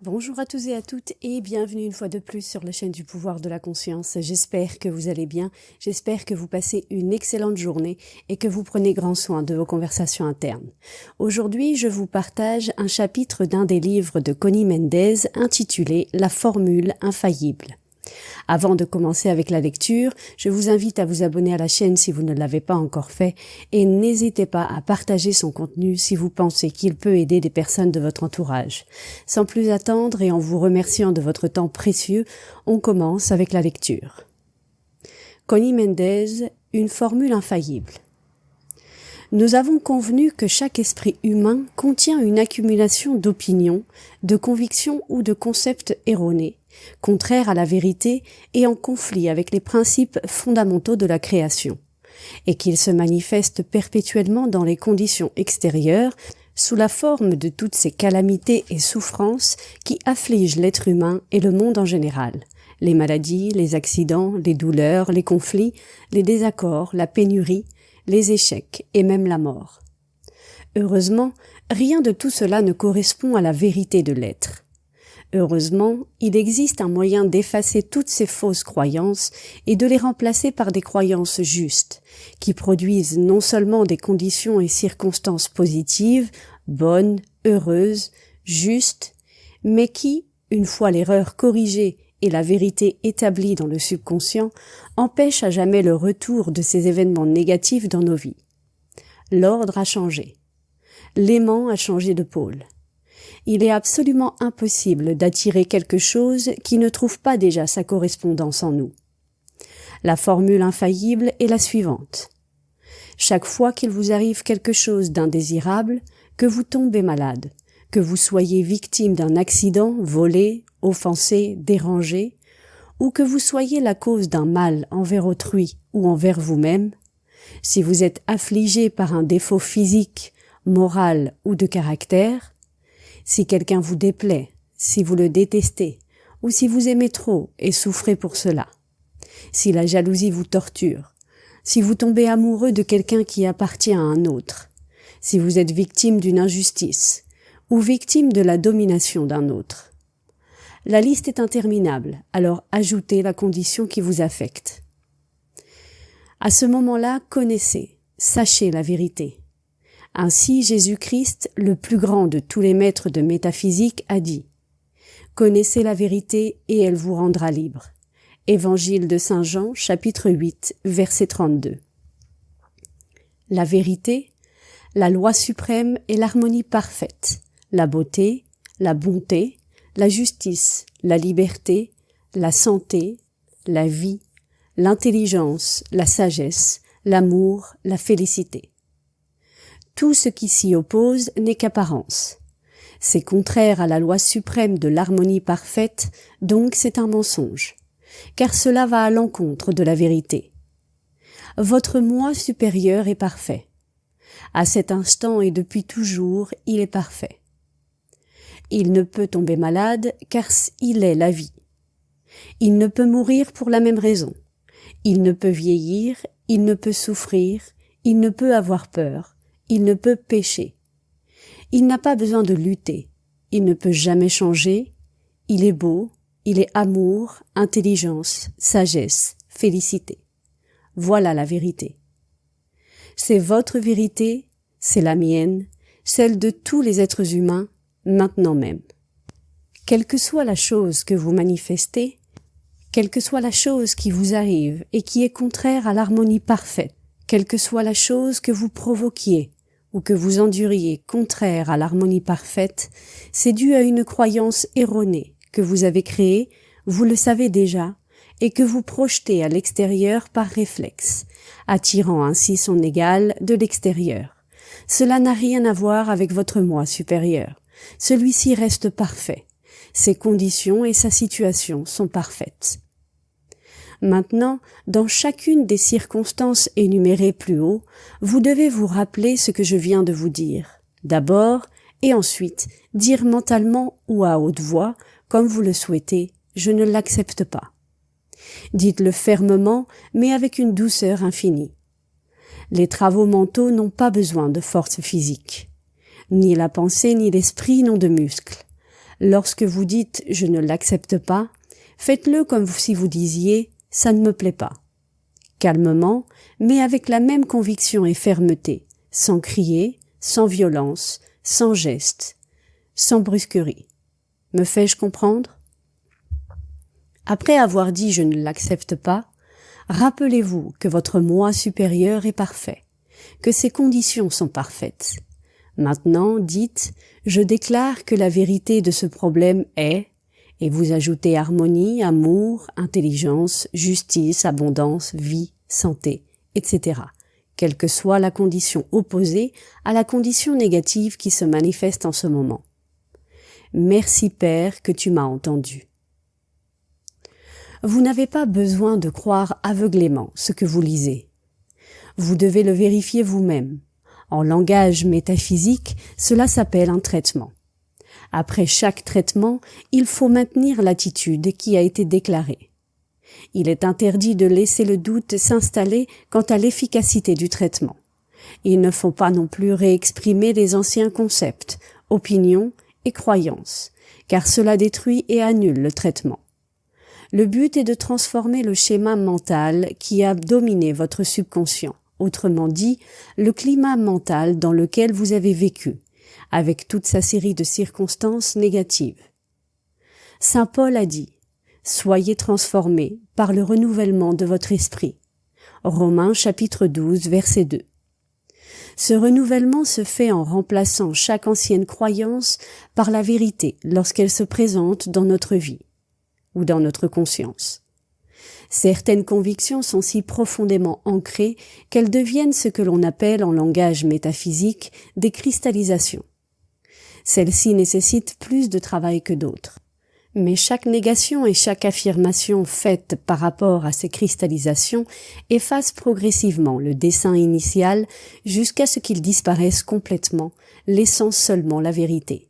Bonjour à tous et à toutes et bienvenue une fois de plus sur la chaîne du pouvoir de la conscience. J'espère que vous allez bien, j'espère que vous passez une excellente journée et que vous prenez grand soin de vos conversations internes. Aujourd'hui, je vous partage un chapitre d'un des livres de Connie Mendez intitulé « La formule infaillible ». Avant de commencer avec la lecture, je vous invite à vous abonner à la chaîne si vous ne l'avez pas encore fait et n'hésitez pas à partager son contenu si vous pensez qu'il peut aider des personnes de votre entourage. Sans plus attendre et en vous remerciant de votre temps précieux, on commence avec la lecture. Connie Mendez, une formule infaillible. Nous avons convenu que chaque esprit humain contient une accumulation d'opinions, de convictions ou de concepts erronés, contraires à la vérité et en conflit avec les principes fondamentaux de la création, et qu'il se manifeste perpétuellement dans les conditions extérieures sous la forme de toutes ces calamités et souffrances qui affligent l'être humain et le monde en général. Les maladies, les accidents, les douleurs, les conflits, les désaccords, la pénurie, les échecs et même la mort. Heureusement, rien de tout cela ne correspond à la vérité de l'être. Heureusement, il existe un moyen d'effacer toutes ces fausses croyances et de les remplacer par des croyances justes, qui produisent non seulement des conditions et circonstances positives, bonnes, heureuses, justes, mais qui, une fois l'erreur corrigée et la vérité établie dans le subconscient, empêchent à jamais le retour de ces événements négatifs dans nos vies. L'ordre a changé. L'aimant a changé de pôle. Il est absolument impossible d'attirer quelque chose qui ne trouve pas déjà sa correspondance en nous. La formule infaillible est la suivante. Chaque fois qu'il vous arrive quelque chose d'indésirable, que vous tombez malade, que vous soyez victime d'un accident, volé, offensé, dérangé, ou que vous soyez la cause d'un mal envers autrui ou envers vous-même, si vous êtes affligé par un défaut physique, moral ou de caractère, si quelqu'un vous déplaît, si vous le détestez, ou si vous aimez trop et souffrez pour cela, si la jalousie vous torture, si vous tombez amoureux de quelqu'un qui appartient à un autre, si vous êtes victime d'une injustice, ou victime de la domination d'un autre. La liste est interminable, alors ajoutez la condition qui vous affecte. À ce moment-là, connaissez, sachez la vérité. Ainsi, Jésus-Christ, le plus grand de tous les maîtres de métaphysique, a dit « Connaissez la vérité et elle vous rendra libre ». Évangile de Saint Jean, chapitre 8, verset 32. La vérité, la loi suprême est l'harmonie parfaite, la beauté, la bonté, la justice, la liberté, la santé, la vie, l'intelligence, la sagesse, l'amour, la félicité. Tout ce qui s'y oppose n'est qu'apparence. C'est contraire à la loi suprême de l'harmonie parfaite, donc c'est un mensonge, car cela va à l'encontre de la vérité. Votre moi supérieur est parfait. À cet instant et depuis toujours, il est parfait. Il ne peut tomber malade, car il est la vie. Il ne peut mourir pour la même raison. Il ne peut vieillir, il ne peut souffrir, il ne peut avoir peur. Il ne peut pécher. Il n'a pas besoin de lutter. Il ne peut jamais changer. Il est beau. Il est amour, intelligence, sagesse, félicité. Voilà la vérité. C'est votre vérité, c'est la mienne, celle de tous les êtres humains, maintenant même. Quelle que soit la chose que vous manifestez, quelle que soit la chose qui vous arrive et qui est contraire à l'harmonie parfaite, quelle que soit la chose que vous provoquiez, ou que vous enduriez contraire à l'harmonie parfaite, c'est dû à une croyance erronée que vous avez créée, vous le savez déjà, et que vous projetez à l'extérieur par réflexe, attirant ainsi son égal de l'extérieur. Cela n'a rien à voir avec votre moi supérieur. Celui-ci reste parfait. Ses conditions et sa situation sont parfaites. Maintenant, dans chacune des circonstances énumérées plus haut, vous devez vous rappeler ce que je viens de vous dire. D'abord, et ensuite, dire mentalement ou à haute voix, comme vous le souhaitez, je ne l'accepte pas. Dites-le fermement, mais avec une douceur infinie. Les travaux mentaux n'ont pas besoin de force physique. Ni la pensée ni l'esprit n'ont de muscles. Lorsque vous dites « je ne l'accepte pas », faites-le comme si vous disiez « ça ne me plaît pas ». Calmement, mais avec la même conviction et fermeté, sans crier, sans violence, sans geste, sans brusquerie. Me fais-je comprendre? Après avoir dit « je ne l'accepte pas », rappelez-vous que votre moi supérieur est parfait, que ses conditions sont parfaites. Maintenant, dites « je déclare que la vérité de ce problème est » et vous ajoutez harmonie, amour, intelligence, justice, abondance, vie, santé, etc., quelle que soit la condition opposée à la condition négative qui se manifeste en ce moment. Merci Père que tu m'as entendu. Vous n'avez pas besoin de croire aveuglément ce que vous lisez. Vous devez le vérifier vous-même. En langage métaphysique, cela s'appelle un traitement. Après chaque traitement, il faut maintenir l'attitude qui a été déclarée. Il est interdit de laisser le doute s'installer quant à l'efficacité du traitement. Il ne faut pas non plus réexprimer les anciens concepts, opinions et croyances, car cela détruit et annule le traitement. Le but est de transformer le schéma mental qui a dominé votre subconscient, autrement dit, le climat mental dans lequel vous avez vécu, avec toute sa série de circonstances négatives. Saint Paul a dit « Soyez transformés par le renouvellement de votre esprit ». Romains chapitre 12, verset 2. Ce renouvellement se fait en remplaçant chaque ancienne croyance par la vérité lorsqu'elle se présente dans notre vie ou dans notre conscience. Certaines convictions sont si profondément ancrées qu'elles deviennent ce que l'on appelle en langage métaphysique des cristallisations. Celles-ci nécessitent plus de travail que d'autres. Mais chaque négation et chaque affirmation faite par rapport à ces cristallisations efface progressivement le dessin initial jusqu'à ce qu'il disparaisse complètement, laissant seulement la vérité.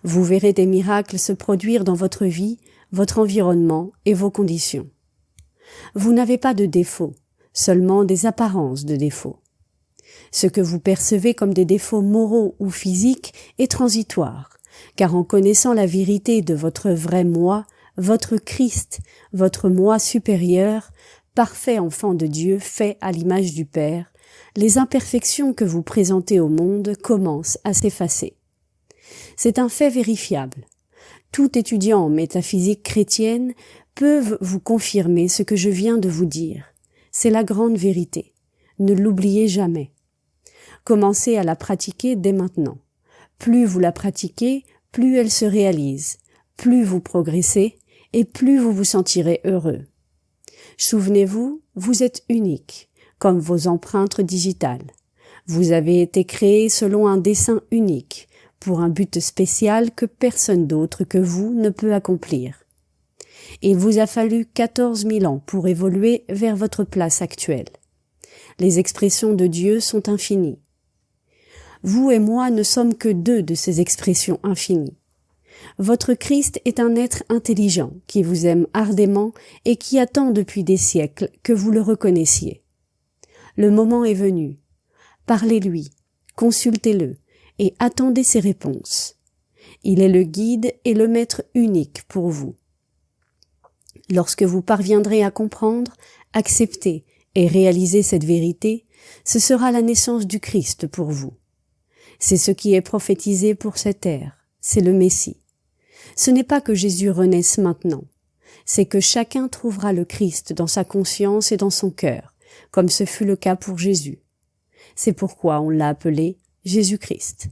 Vous verrez des miracles se produire dans votre vie, votre environnement et vos conditions. Vous n'avez pas de défauts, seulement des apparences de défauts. Ce que vous percevez comme des défauts moraux ou physiques est transitoire, car en connaissant la vérité de votre vrai moi, votre Christ, votre moi supérieur, parfait enfant de Dieu fait à l'image du Père, les imperfections que vous présentez au monde commencent à s'effacer. C'est un fait vérifiable. Tout étudiant en métaphysique chrétienne peut vous confirmer ce que je viens de vous dire. C'est la grande vérité. Ne l'oubliez jamais. Commencez à la pratiquer dès maintenant. Plus vous la pratiquez, plus elle se réalise, plus vous progressez et plus vous vous sentirez heureux. Souvenez-vous, vous êtes unique, comme vos empreintes digitales. Vous avez été créé selon un dessein unique, pour un but spécial que personne d'autre que vous ne peut accomplir. Il vous a fallu 14 000 ans pour évoluer vers votre place actuelle. Les expressions de Dieu sont infinies. Vous et moi ne sommes que deux de ces expressions infinies. Votre Christ est un être intelligent qui vous aime ardemment et qui attend depuis des siècles que vous le reconnaissiez. Le moment est venu. Parlez-lui, consultez-le et attendez ses réponses. Il est le guide et le maître unique pour vous. Lorsque vous parviendrez à comprendre, accepter et réaliser cette vérité, ce sera la naissance du Christ pour vous. C'est ce qui est prophétisé pour cette ère, c'est le Messie. Ce n'est pas que Jésus renaisse maintenant, c'est que chacun trouvera le Christ dans sa conscience et dans son cœur, comme ce fut le cas pour Jésus. C'est pourquoi on l'a appelé Jésus-Christ.